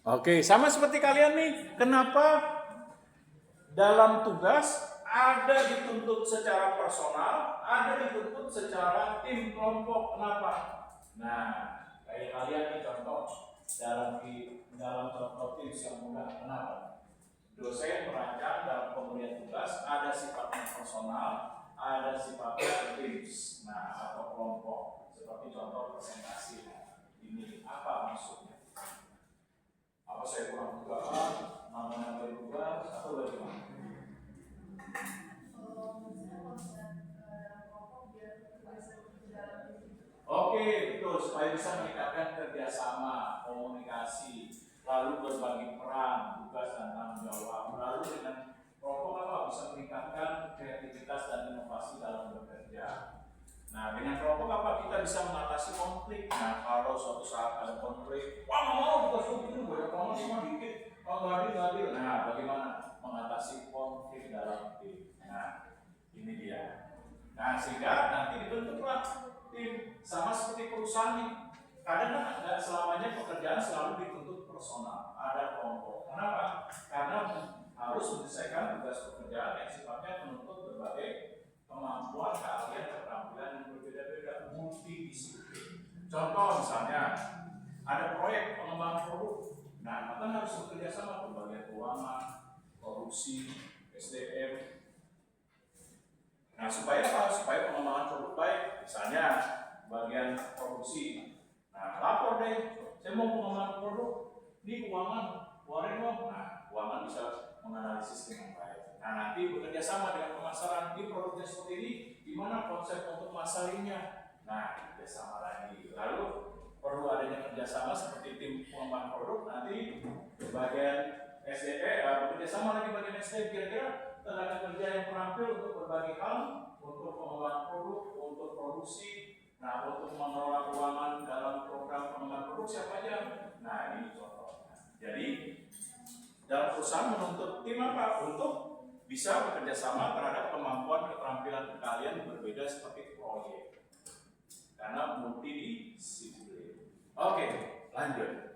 Oke, sama seperti kalian nih. Kenapa dalam tugas ada dituntut secara personal, ada dituntut secara tim kelompok? Kenapa? Nah, kayak kalian nih contoh dalam contoh tim yang mudah. Kenapa? Dosen merancang dalam pemberian tugas ada sifatnya personal, ada sifatnya teams, atau kelompok. Seperti contoh presentasi. Ini apa maksudnya? Apa saya kurang tugas, namanya berubah atau bagaimana? Oke, betul, supaya bisa meningkatkan kerjasama, komunikasi, lalu berbagi peran, tugas dan tanggung jawab. Lalu dengan kelompok apa bisa meningkatkan kreativitas dan inovasi dalam bekerja. Nah, dengan kelompok apa kita bisa mengatasi konflik. Nah, kalau suatu saat ada konflik, wah nggak mau tugas begini, banyak banget cuma dikit, nggak adil. Nah, bagaimana mengatasi konflik dalam tim? Nah, ini dia. Nah, sehingga nanti dibentuklah tim sama seperti perusahaan nih. Kadang kan nggak selamanya pekerjaan selalu dituntut personal, ada kelompok. Kenapa? Karena harus menyelesaikan tugas pekerjaan yang sifatnya menuntut berbagai kemampuan, keahlian, keterampilan yang berbeda-beda, multidisiplin. Contoh misalnya ada proyek pengembangan produk. Nah, maka harus bekerja sama berbagai keuangan, produksi, SDM. Nah, supaya apa? Supaya pengembangan produk baik. Misalnya bagian produksi. Nah, lapor deh, saya mau pengembangan produk. Ini keuangan, keluarin dong. Nah, keuangan bisa menganalisis dengan baik. Nah, nanti bekerja sama dengan pemasaran. Di produknya seperti ini, gimana konsep untuk masalinnya? Nah, kerjasama lagi. Lalu perlu adanya kerjasama seperti tim pengembangan produk. Nanti bagian SDM bekerja sama lagi bagian SDM. Kira-kira tenaga kerja yang terampil untuk berbagai hal, untuk pengembangan produk, untuk produksi, untuk mengelola keuangan dalam program pengembangan produk siapa aja? Nah, ini contohnya. Jadi dalam perusahaan menuntut tim apa? Untuk bisa bekerja sama terhadap kemampuan keterampilan kalian berbeda seperti proyek. Karena multidisiplin. Oke, lanjut.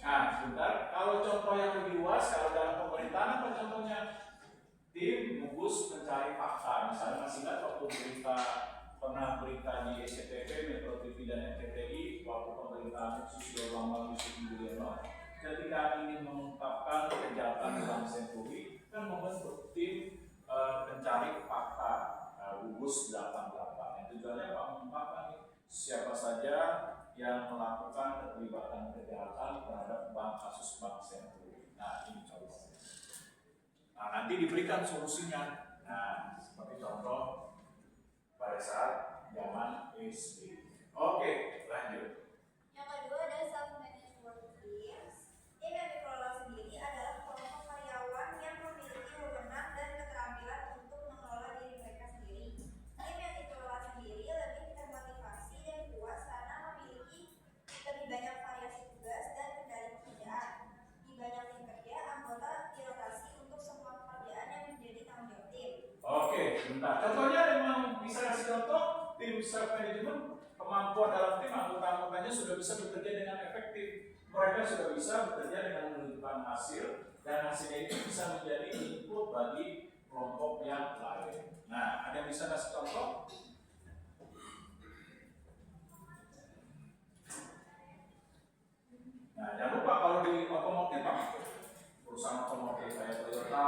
Nah, sebentar. Kalau contoh yang lebih luas, kalau dalam pemerintahan apa contohnya? Tim gugus mencari fakta. Misalnya masih ingat waktu berita di SCTV, Metro TV dan RCTI waktu pemerintahan Susilo Bambang Yudhoyono ketika ingin mengungkapkan kejahatan dalam Senturi kan membentuk tim pencari fakta gugus 88. Yang tujuannya apa? Mengungkapkan siapa saja yang melakukan keterlibatan kejahatan terhadap kasus bank Senturi. Nah, ini contohnya. Nah, nanti diberikan solusinya. Nah, seperti contoh pada saat zaman SD. Oke, lanjut. Yang kedua ada self-managed work teams. Tim yang dikelola sendiri adalah kelompok karyawan yang memiliki wewenang dan keterampilan untuk mengelola diri mereka sendiri. Tim yang dikelola sendiri lebih termotivasi dan puas karena memiliki lebih banyak variasi tugas dan kendali pekerjaan. Di banyak tim kerja, anggota dirotasi untuk semua pekerjaan yang menjadi tanggung jawab tim. Oke, bentar. Contohnya memang bisa kasih contoh tim self-management, kemampuan dalam tim anggota-anggotanya sudah bisa bekerja dengan efektif. Mereka sudah bisa bekerja dengan menunjukkan hasil dan hasilnya itu bisa menjadi input bagi kelompok yang lain. Nah, ada yang bisa kasih contoh? Nah, jangan lupa kalau di otomotif, perusahaan otomotif kayak Toyota,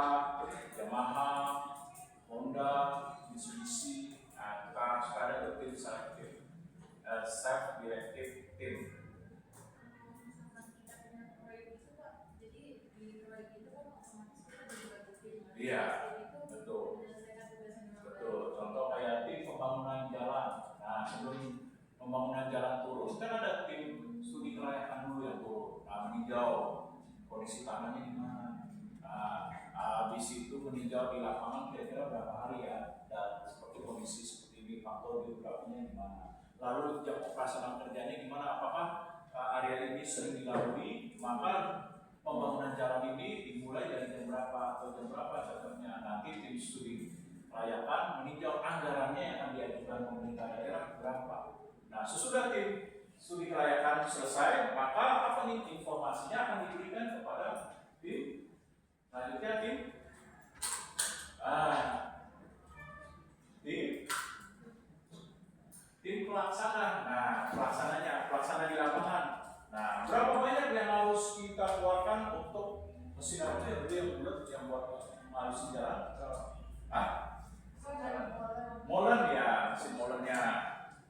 itu self-directed team. Iya, betul. Betul. Contoh kayak tim pembangunan jalan. Nah, sebelum pembangunan jalan turun, kan ada tim studi kelayakan dulu yang turun. Nah, meninjau kondisi tanahnya gimana. Nah, habis itu meninjau di lapangan kira-kira berapa hari ya, dan seperti kondisi seperti ini, faktor geografinya gimana. Lalu jam operasional kerjanya gimana, apakah area ini sering dilalui, maka pembangunan jalan ini dimulai dari jam berapa atau jam berapa contohnya. Nanti tim studi kelayakan meninjau anggarannya yang akan diajukan pemerintah daerah berapa. Nah, sesudah tim studi kelayakan selesai, maka apa nih informasinya akan diberikan kepada tim. Selanjutnya tim pelaksana. Nah, pelaksana di lapangan. Nah, berapa banyak yang harus kita keluarkan untuk mesin apa sih yang bulat yang buat ngalusin jalan? Molen ya, mesin molennya.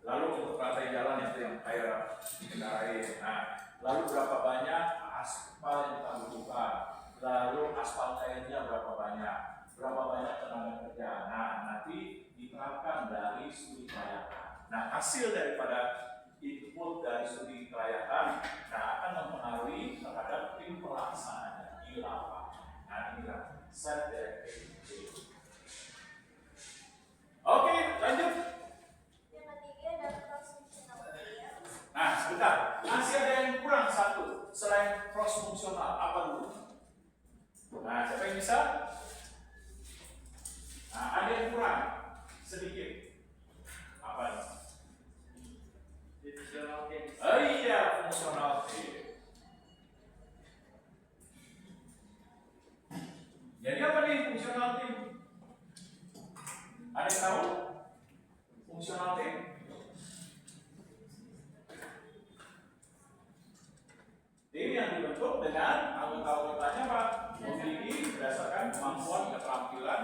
Lalu untuk rantai jalan itu yang kayak dikendarai. Nah, lalu berapa banyak aspal yang kita butuhkan? Lalu aspal kainnya berapa banyak? Berapa banyak tenaga kerja? Nah, nanti diterapkan dari studi kelayakan. Nah, hasil daripada input dari studi kelayakan, nah akan mempengaruhi terhadap tim pelaksananya di lapangan. Nah, inilah self-directed. Oke, lanjut. Yang ketiga adalah cross-functional teams. Nah, sebentar. Masih ada yang kurang satu selain cross-functional. Apa dulu? Nah, siapa yang bisa? Nah, ada yang kurang sedikit. Apa nih? Oh iya, fungsional team. Jadi apa nih fungsional team? Ada yang tahu? Fungsional team? Tim yang dibentuk dengan anggota-anggotanya Pak memiliki berdasarkan kemampuan, keterampilan,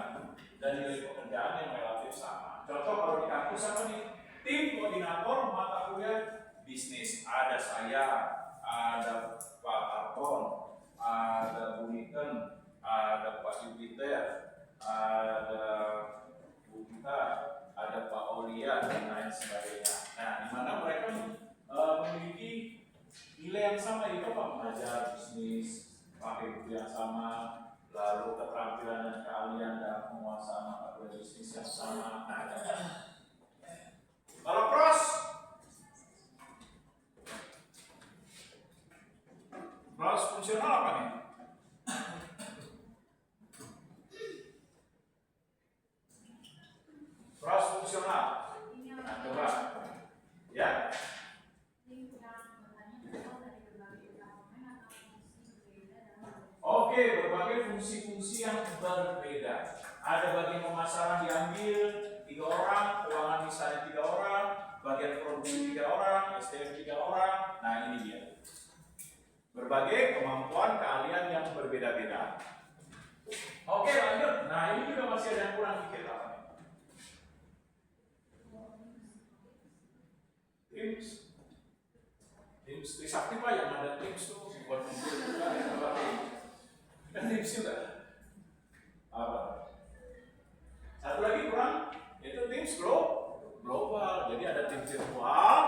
dan nilai pekerjaan yang relatif sama. Contoh kalau di kampus apa nih? Tim koordinator mata kuliah bisnis. Ada saya, ada Pak Arton, ada Bu Niken, ada Pak Jupiter, ada Bu Gita, ada Pak Aulia, dan lain sebagainya. Nah, di mana mereka memiliki nilai yang sama, itu Pak mengajar bisnis, pakai buku yang sama, lalu keterampilan dan keahlian dalam penguasaan mata kuliah bisnis yang sama. Nah, kalau cross fungsional apa nih? Cross fungsional. Nah, coba. Ya. Oke, berbagai fungsi-fungsi yang berbeda. Ada bagian pemasaran diambil 3 orang, keuangan misalnya 3 orang, bagian produksi 3 orang, SDM 3 orang. Nah, ini dia. Berbagai kemampuan keahlian yang berbeda-beda. Oke, lanjut. Nah, ini juga masih ada yang kurang dikit apa nih? Teams Trisakti Pak, yang ada teams tuh buat kumpul juga ya, kan teams juga. Apa? Satu lagi kurang, itu teams global. Jadi ada tim virtual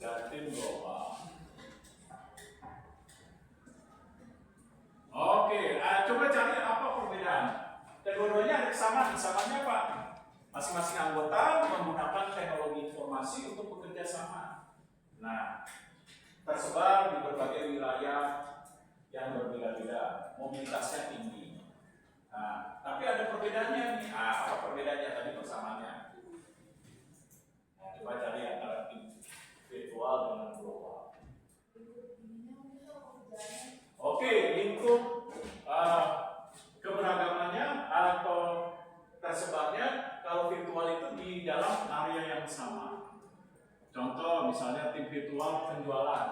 dan tim global. Oke, coba cari apa perbedaan. Kedua-duanya ada kesamaan. Kesamaannya apa? Masing-masing anggota menggunakan teknologi informasi untuk bekerja sama. Nah, tersebar di berbagai wilayah yang berbeda-beda, mobilitasnya tinggi. Nah, tapi ada perbedaannya nih. Apa perbedaannya tadi persamaannya? Nah, coba cari antara tim virtual dengan global. Oke, lingkup keberagamannya atau tersebarnya kalau virtual itu di dalam area yang sama. Contoh misalnya tim virtual penjualan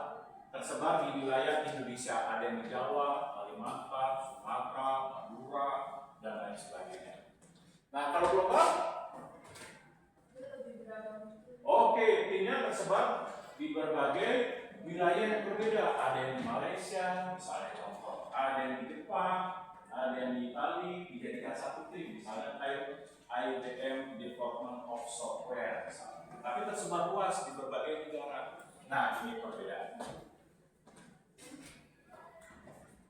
tersebar di wilayah Indonesia, ada yang di Jawa, Kalimantan, Sumatera, Madura, dan lain sebagainya. Nah, kalau global? tersebar di berbagai wilayah yang berbeda. Ada yang di Malaysia, misalnya contoh, ada yang di Jepang, ada yang di Italia, dijadikan satu tim, misalnya IBM Department of Software, misalnya. Tapi tersebar luas di berbagai negara. Nah, ini perbedaannya.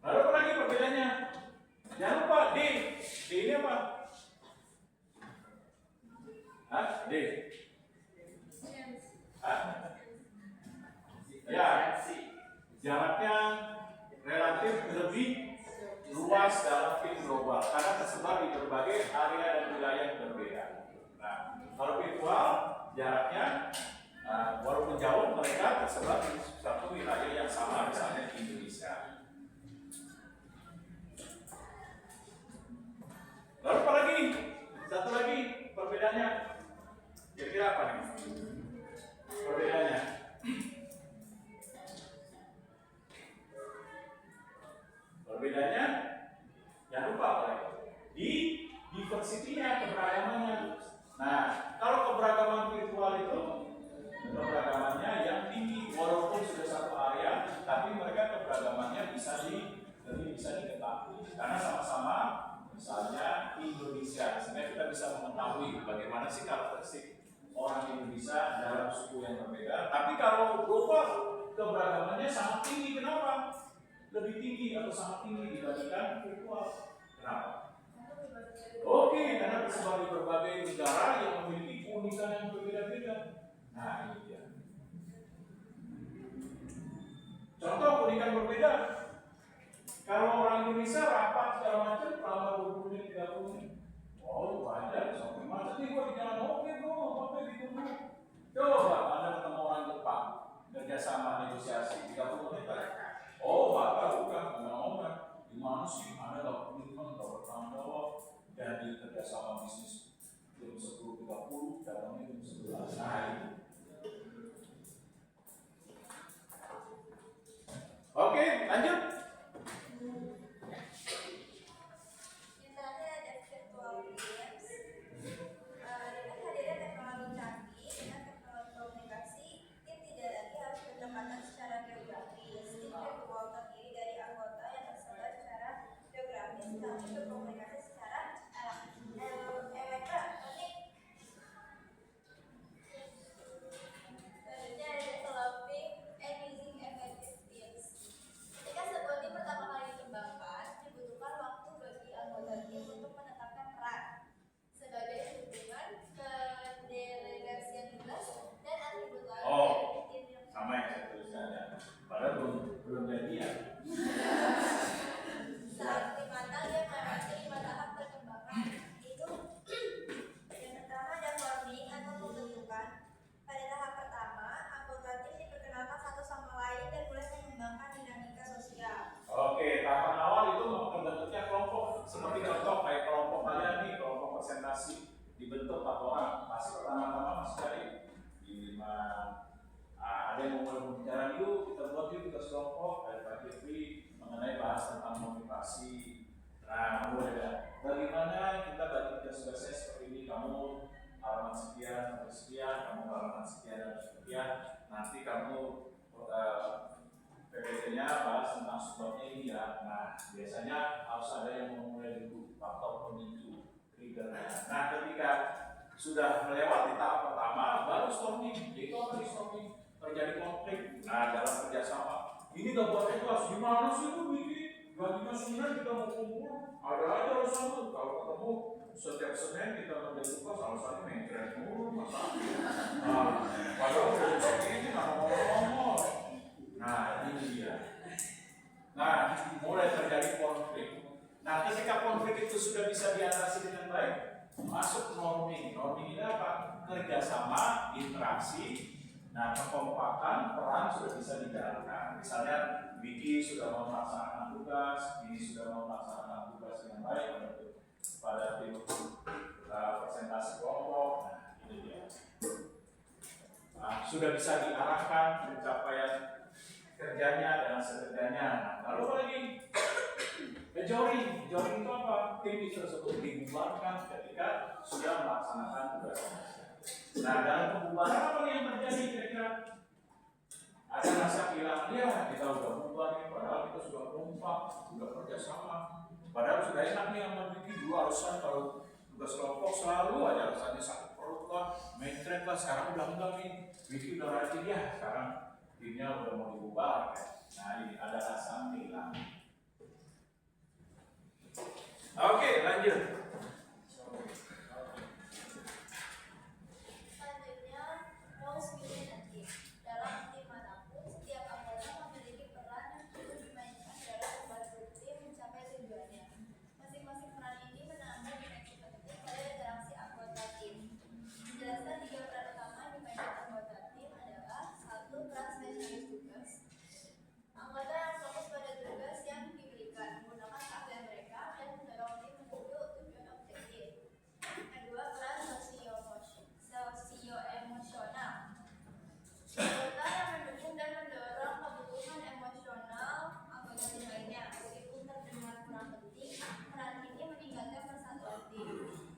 Lalu apa lagi perbedaannya? Jangan lupa D ini apa? D. Ya, jaraknya relatif lebih luas dalam tim global karena tersebar di berbagai area dan wilayah yang berbeda. Nah, kalau virtual jaraknya walaupun jauh mereka tersebar di satu wilayah yang sama, misalnya di Indonesia. Lalu apa lagi? Satu lagi perbedaannya. Kira-kira apa nih? Perbedaannya. Perbedaannya, jangan lupa apa lagi? Di diversity-nya, keberagamannya. Nah, kalau keberagaman virtual itu keberagamannya yang tinggi, walaupun sudah satu area, tapi mereka keberagamannya bisa diketahui karena sama-sama misalnya Indonesia, sehingga kita bisa mengetahui bagaimana sih karakteristik orang Indonesia dalam suku yang berbeda. Tapi kalau global keberagamannya sangat tinggi, kenapa? Lebih tinggi atau sangat tinggi dibandingkan virtual. Kenapa? Oke, karena tersebar di berbagai negara yang memiliki keunikan yang berbeda-beda. Nah, ini dia. Contoh keunikan berbeda. Kalau orang Indonesia rapat segala macam selama 20 menit, 30 menit. Oh, wajar, sampai macet nih gua di jalan. Oke, bro, sampai ditunggu. Coba Anda ketemu orang Jepang, kerjasama negosiasi 30 menit kan? Oh, bakal bukan ngomong-ngomong. Gimana sih? Anda dapat komitmen, dapat tanggung jawab, jadi kerjasama bisnis jam 10.30, datangnya jam 11. Nah, ini. Oke, lanjut. Yang terakhir ada virtual games. Dengan hadirnya teknologi canggih dengan teknologi komunikasi, tim tidak lagi harus bertempatan secara geografis. Tim virtual terdiri dari anggota yang tersebar secara geografis tapi berkomunikasi secara elektronik. Selanjutnya ada developing and using effective teams. Ketika sebuah tim pertama kali dikembangkan, dibutuhkan waktu bagi anggota tim untuk menetapkan peran sebagai hubungan kedelegasian tugas dan atribut lain dari tim yang Sama yang saya tuliskan ya. Padahal belum jadian. saat tim matang dia melewati 5 tahap perkembangan. Itu yang pertama ada forming atau pembentukan. Pada tahap pertama, anggota tim diperkenalkan satu sama lain dan mulai mengembangkan dinamika sosial. Oke, tahapan awal itu membentuknya kelompok. Seperti contoh kayak kelompok kalian nih, kelompok presentasi dibentuk 4 orang. Masih pertama-tama masih dari di 5. Ada yang mau berbicara dulu, kita buat yuk tugas kelompok dari Pak Jeffrey mengenai bahas tentang motivasi. Nah, mulai ya. Bagaimana kita bagi tugas-tugasnya seperti ini? Kamu halaman sekian sampai sekian, kamu halaman sekian dan sekian. Nanti kamu PPT-nya bahas tentang sebabnya ini ya. Nah, biasanya harus ada yang memulai dulu faktor pemicu, triggernya. Nah, ketika sudah melewati tahap pertama, baru storming. Jadi apa storming? Terjadi konflik. Nah, dalam kerjasama ini gak buat ikhlas. Gimana sih lu bikin? Gajinya Senin kita mau kumpul, ada aja alasan. Kalau ketemu setiap Senin kita ngerjain tugas, alasannya mengkeren mulu, masalah. Nah, padahal udah segini nggak ngomong-ngomong. Nah, ini dia. Nah, mulai terjadi konflik. Nah, ketika konflik itu sudah bisa diatasi dengan baik, masuk norming. Norming ini apa? Kerjasama, interaksi. Nah, kekompakan peran sudah bisa dijalankan. Misalnya, Vicky sudah mau melaksanakan tugas, ini sudah mau melaksanakan tugas dengan baik pada tim presentasi kelompok. Nah, ini dia. Nah, sudah bisa diarahkan pencapaian kerjanya dan hasil kerjanya. Nah, lalu apa lagi? Joining itu apa? Tim itu tersebut dibubarkan ketika sudah melaksanakan tugas. Nah, dalam pembubaran apa nih yang terjadi kira-kira? Ada rasa kehilangan, ya kita udah bubar nih, padahal kita sudah kompak, sudah kerjasama. Padahal sudah enak nih sama Vicky, dulu alasan kalau tugas kelompok selalu aja alasannya sakit perut lah, mentret lah, sekarang udah enggak nih. Vicky udah rajin ya, sekarang timnya udah mau dibubar. Nah ini ada rasa kehilangan. Oke, lanjut. Selanjutnya, roles within a team. Dalam tim manapun, setiap anggota memiliki peran yang perlu dimainkan dalam membantu tim mencapai tujuannya. Masing-masing peran ini menambah dimensi penting pada interaksi anggota tim. Menjelaskan 3 peran utama yang dimainkan anggota tim adalah: 1. Peran spesialis tugas. Anggota yang fokus pada tugas yang diberikan, menggunakan keahlian mereka dan mendorong tim menuju tujuan objektif. Kedua, peran sosio-emosional. Anggota yang mendukung dan mendorong kebutuhan emosional anggota tim lainnya. Meskipun terdengar kurang penting, peran ini meningkatkan persatuan tim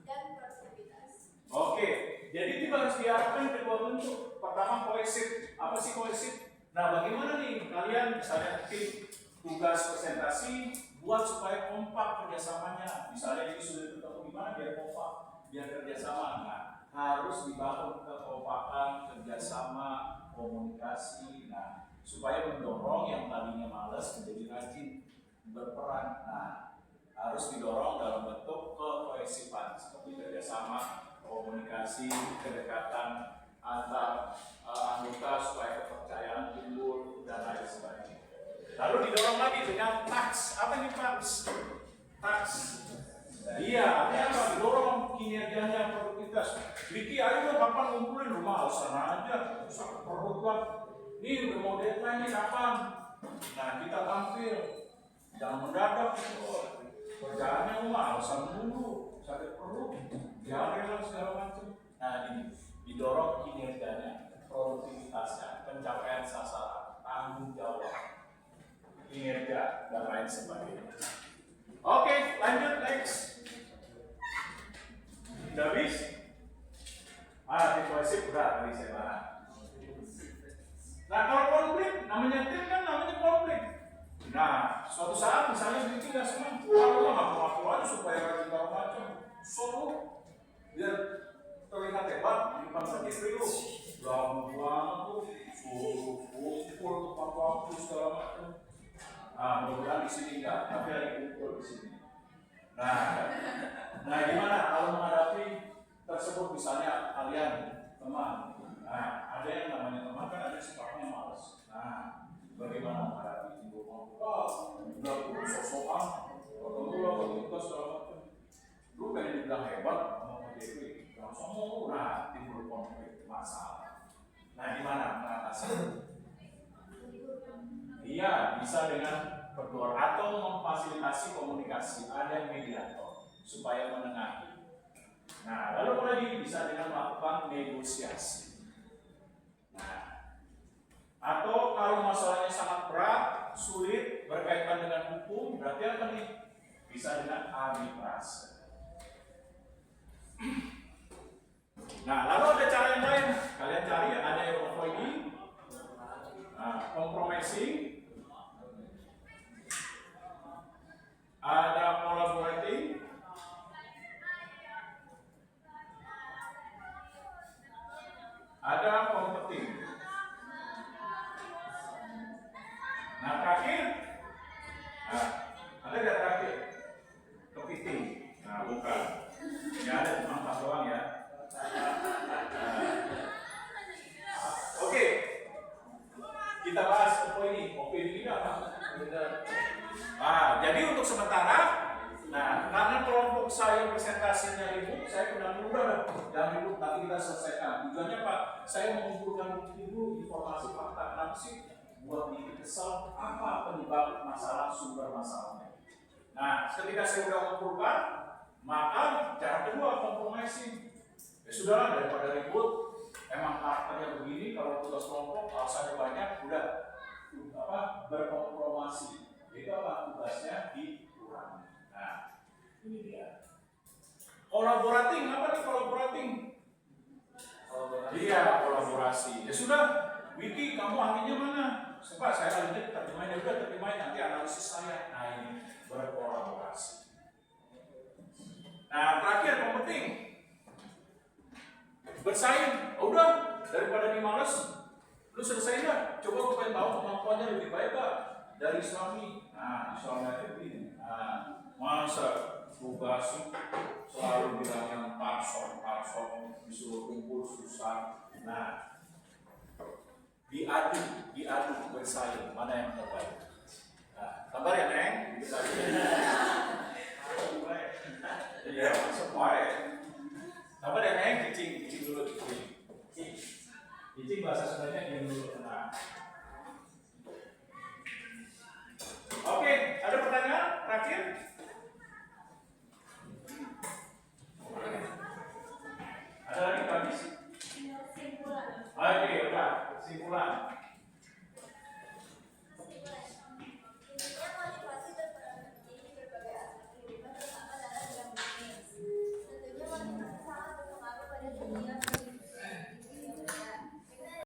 dan produktivitas. Oke, jadi tim harus diarahkan ke 2 bentuk. Pertama, kohesif. Apa sih kohesif? Nah, bagaimana nih kalian misalnya tim tugas presentasi buat supaya kompak kerjasamanya. Misalnya ini sudah ketemu gimana biar kompak, biar kerjasama. Nah, harus dibangun kekompakan, kerjasama, komunikasi. Nah, supaya mendorong yang tadinya malas menjadi rajin berperan. Nah, harus didorong dalam bentuk kekohesifan seperti kerjasama, komunikasi, kedekatan antar anggota supaya kepercayaan timbul dan lain sebagainya. Lalu didorong lagi dengan tax. Apa ini tax? Tax. Iya, artinya apa? Didorong kinerjanya, produktivitas. Vicky, ayo kapan ngumpulin rumah sana aja, sakit perut lah. Ini udah mau deadline nih kapan? Nah, kita tampil. Jangan mendadak gitu. Kerjaannya rumah, alasan dulu, sakit perut, diare lah segala macam. Nah, ini didorong kinerjanya, produktivitasnya, pencapaian sasaran, tanggung jawab, kinerja, dan lain sebagainya. Oke, lanjut next. Udah habis? Situasi udah tadi saya bahas. Nah, kalau konflik, namanya tim kan namanya konflik. Nah, suatu saat misalnya Vicky nggak senang, kalau nggak ngaku aja supaya rajin segala macam, suruh biar terlihat hebat di depan sendiri lu, gampang banget tuh, suruh kumpul tepat waktu segala macam. Nah, mudah-mudahan di sini enggak, tapi ada kumpul di sini. Nah, gimana kalau menghadapi tersebut misalnya kalian teman, nah ada yang namanya teman kan ada sifatnya malas. Nah, bagaimana menghadapi itu? Udah sok-sokan, ketemu lah kita segala macam. Lu pengen dibilang hebat, mau Dewi, langsung mau, nah timbul konflik masalah. Nah, gimana mengatasi? Iya, bisa dengan berdua atau memfasilitasi komunikasi, ada mediator supaya menengahi. Nah, lalu apa lagi? Bisa dengan melakukan negosiasi. Nah, atau kalau masalahnya sangat berat, sulit, berkaitan dengan hukum, berarti apa nih? Bisa dengan arbitrase. Nah, lalu ada cara yang lain. Kalian cari, ada yang avoiding, compromising, ada collaborating, ada competing. Nah, terakhir, ada nggak terakhir? Competing. Nah, bukan. Ya ada cuma 4 doang ya. Oke. Kita bahas opini ini apa? Jadi untuk sementara, nah karena kelompok saya presentasinya ribut, saya bilang udah jangan ribut, nanti kita selesaikan. Tujuannya Pak, saya mengumpulkan bukti dulu, informasi fakta, kenapa sih buat diri kesal, apa penyebab masalah, sumber masalahnya. Nah, ketika saya sudah mengumpulkan, maka cara kedua kompromising. Ya sudahlah, daripada ribut, emang karakternya begini, kalau tugas kelompok alasannya banyak, udah berkompromasi. Itu apa tugasnya dikurangi. Nah, ini dia. Collaborating, apa nih collaborating? Iya, kolaborasi. Ya sudah, Wiki, kamu ahlinya mana? Coba saya ahlinya terjemahin, ya udah terjemahin nanti analisis saya. Nah ini berkolaborasi. Nah terakhir yang penting bersaing. Oh, udah daripada dimales, lu selesai dah. Coba lu pengen tahu kemampuannya lebih baik gak dari suami. Nah, suami itu begini. Nah, masa tugas selalu bilang yang parsok disuruh kumpul susah. Nah, diadu bersaing mana yang terbaik. Nah, sabar ya Neng. Iya, semua ya. Sabar ya Neng, cicing dulu cicing bahasa Sundanya gini dulu. Nah,